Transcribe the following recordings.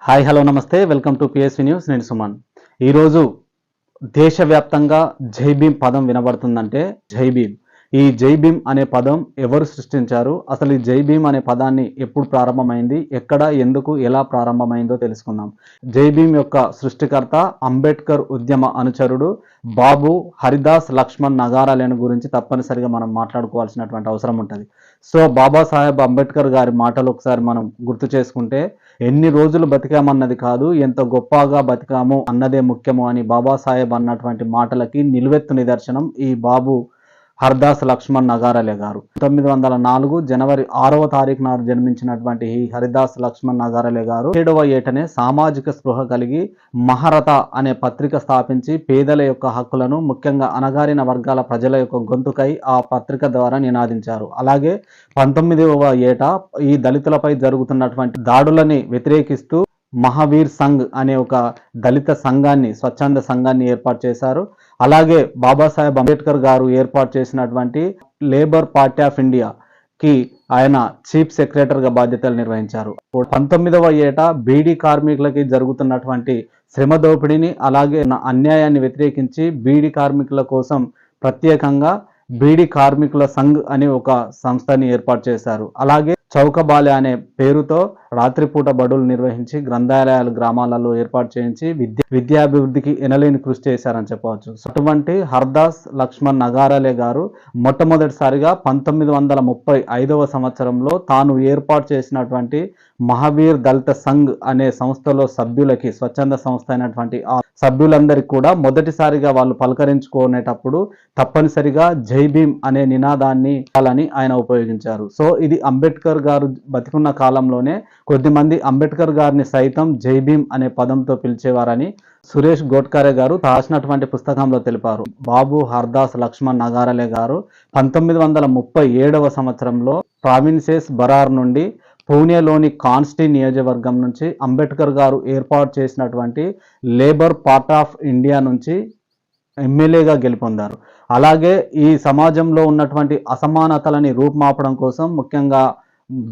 Hi hello నమస్తే welcome to PSV news. నేను సుమన్. ఈరోజు దేశవ్యాప్తంగా జై భీమ్ పదం వినబడుతుందంటే జై భీమ్. ఈ జై భీమ్ అనే పదం ఎవరు సృష్టించారు, అసలు ఈ జై భీమ్ అనే పదాన్ని ఎప్పుడు ప్రారంభమైంది, ఎక్కడ, ఎందుకు, ఎలా ప్రారంభమైందో తెలుసుకుందాం. జై భీమ్ యొక్క సృష్టికర్త అంబేద్కర్ ఉద్యమ అనుచరుడు బాబు హరిదాస్ లక్ష్మణ్ నగారాలేని గురించి తప్పనిసరిగా మనం మాట్లాడుకోవాల్సినటువంటి అవసరం ఉంటుంది. సో బాబాసాహెబ్ అంబేద్కర్ గారి మాటలు ఒకసారి మనం గుర్తు చేసుకుంటే, ఎన్ని రోజులు బతికామన్నది కాదు, ఎంత గొప్పగా బతికాము అన్నదే ముఖ్యము అని బాబాసాహెబ్ అన్నటువంటి మాటలకి నిలువెత్తు నిదర్శనం ఈ బాబు హర్దాస్ లక్ష్మణ్ నగారలే గారు. 1904 జనవరి 6వ తారీఖు నాడు జన్మించినటువంటి ఈ హరిదాస్ లక్ష్మణ్ నగారలే గారు 7వ ఏటనే సామాజిక స్పృహ కలిగి మహారథ అనే పత్రిక స్థాపించి పేదల యొక్క హక్కులను, ముఖ్యంగా అణగారిన వర్గాల ప్రజల యొక్క గొంతుకై ఆ పత్రిక ద్వారా నినాదించారు. అలాగే 19వ ఏట ఈ దళితులపై జరుగుతున్నటువంటి దాడులని వ్యతిరేకిస్తూ మహావీర్ సంఘ్ అనే ఒక దళిత సంఘాన్ని, స్వచ్ఛంద సంఘాన్ని ఏర్పాటు చేశారు. అలాగే బాబాసాహెబ్ అంబేద్కర్ గారు ఏర్పాటు చేసినటువంటి లేబర్ పార్టీ ఆఫ్ ఇండియాకి ఆయన చీఫ్ సెక్రటరీగా బాధ్యతలు నిర్వహించారు. 19వ ఏట బీడీ కార్మికులకి జరుగుతున్నటువంటి శ్రమ దోపిడీని, అలాగే అన్యాయాన్ని వ్యతిరేకించి బీడీ కార్మికుల కోసం ప్రత్యేకంగా బీడీ కార్మికుల సంఘ్ అనే ఒక సంస్థని ఏర్పాటు చేశారు. అలాగే చౌకబాలె అనే పేరుతో రాత్రిపూట బడులు నిర్వహించి గ్రంథాలయాలు గ్రామాలలో ఏర్పాటు చేయించి విద్యాభివృద్ధికి ఎనలేని కృషి చేశారని చెప్పవచ్చు. అటువంటి హర్దాస్ లక్ష్మణ్ నగారలే గారు మొట్టమొదటిసారిగా 1935వ సంవత్సరంలో తాను ఏర్పాటు చేసినటువంటి మహావీర్ దళిత సంఘ్ అనే సంస్థలో సభ్యులకి, స్వచ్ఛంద సంస్థ అయినటువంటి ఆ సభ్యులందరికీ కూడా మొదటిసారిగా వాళ్ళు పలకరించుకునేటప్పుడు తప్పనిసరిగా జై భీమ్ అనే నినాదాన్ని ఆయన ఉపయోగించారు. సో ఇది అంబేద్కర్ గారు బతికున్న కాలంలోనే కొద్దిమంది అంబేద్కర్ గారిని సైతం జై భీమ్ అనే పదంతో పిలిచేవారని సురేష్ గోడ్కరే గారు రాసినటువంటి పుస్తకంలో తెలిపారు. బాబు హర్దాస్ లక్ష్మణ్ నగారలే గారు 1937వ సంవత్సరంలో ప్రావిన్సెస్ బరార్ నుండి పూణేలోని కాన్స్టీ నియోజకవర్గం నుంచి అంబేద్కర్ గారు ఏర్పాటు చేసినటువంటి లేబర్ పార్టీ ఆఫ్ ఇండియా నుంచి ఎమ్మెల్యేగా గెలుపొందారు. అలాగే ఈ సమాజంలో ఉన్నటువంటి అసమానతలని రూపుమాపడం కోసం, ముఖ్యంగా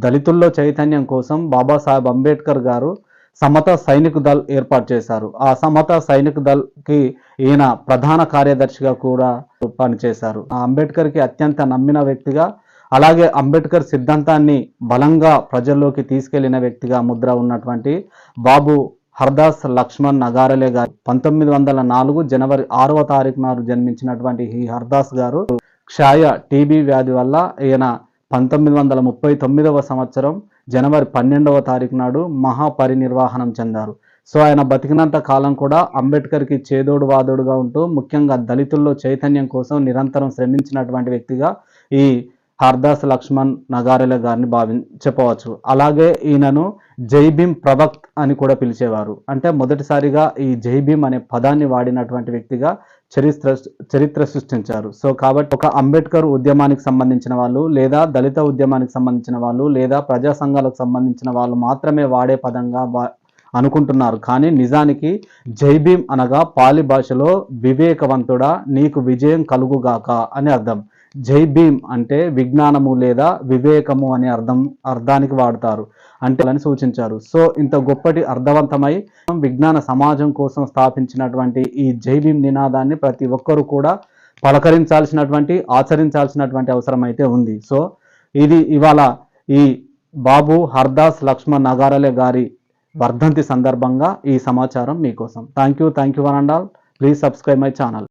దళితుల్లో చైతన్యం కోసం బాబాసాహెబ్ అంబేద్కర్ గారు సమతా సైనిక్ దళ్ ఏర్పాటు చేశారు. ఆ సమతా సైనిక్ దళ్కి ఈయన ప్రధాన కార్యదర్శిగా కూడా పనిచేశారు. అంబేద్కర్కి అత్యంత నమ్మిన వ్యక్తిగా, అలాగే అంబేద్కర్ సిద్ధాంతాన్ని బలంగా ప్రజల్లోకి తీసుకెళ్లిన వ్యక్తిగా ముద్ర ఉన్నటువంటి బాబు హర్దాస్ లక్ష్మణ్ నగారలే గారు 1904 జనవరి 6వ తారీఖు నాడు జన్మించినటువంటి ఈ హర్దాస్ గారు క్షయ టీబీ వ్యాధి వల్ల ఈయన 1939వ సంవత్సరం జనవరి 12వ తారీఖు నాడు మహాపరినిర్వాహనం చెందారు. సో ఆయన బతికినంత కాలం కూడా అంబేద్కర్కి చేదోడు వాదోడుగా ఉంటూ, ముఖ్యంగా దళితుల్లో చైతన్యం కోసం నిరంతరం శ్రమించినటువంటి వ్యక్తిగా ఈ హర్దాస్ లక్ష్మణ్ నగారలే గారిని చెప్పవచ్చు. అలాగే ఈయనను జై భీమ్ ప్రవక్త్ అని కూడా పిలిచేవారు. అంటే మొదటిసారిగా ఈ జై భీమ్ అనే పదాన్ని వాడినటువంటి వ్యక్తిగా చరిత్ర సృష్టించారు. సో కాబట్టి ఒక అంబేద్కర్ ఉద్యమానికి సంబంధించిన వాళ్ళు, లేదా దళిత ఉద్యమానికి సంబంధించిన వాళ్ళు, లేదా ప్రజా సంఘాలకు సంబంధించిన వాళ్ళు మాత్రమే వాడే పదంగా అనుకుంటున్నారు. కానీ నిజానికి జై భీమ్ అనగా పాలి భాషలో వివేకవంతుడా నీకు విజయం కలుగుగాక అని అర్థం. జై భీమ్ అంటే విజ్ఞానము లేదా వివేకము అనే అర్థానికి వాడతారు, అంటే అని సూచించారు. సో ఇంత గొప్పటి అర్థవంతమై విజ్ఞాన సమాజం కోసం స్థాపించినటువంటి ఈ జై భీమ్ నినాదాన్ని ప్రతి ఒక్కరూ కూడా పలకరించాల్సినటువంటి, ఆచరించాల్సినటువంటి అవసరం అయితే ఉంది. సో ఇది ఇవాళ ఈ బాబు హర్దాస్ లక్ష్మణ్ నగారలే గారి వర్ధంతి సందర్భంగా ఈ సమాచారం మీకోసం. Thank you one and all. Please subscribe my channel.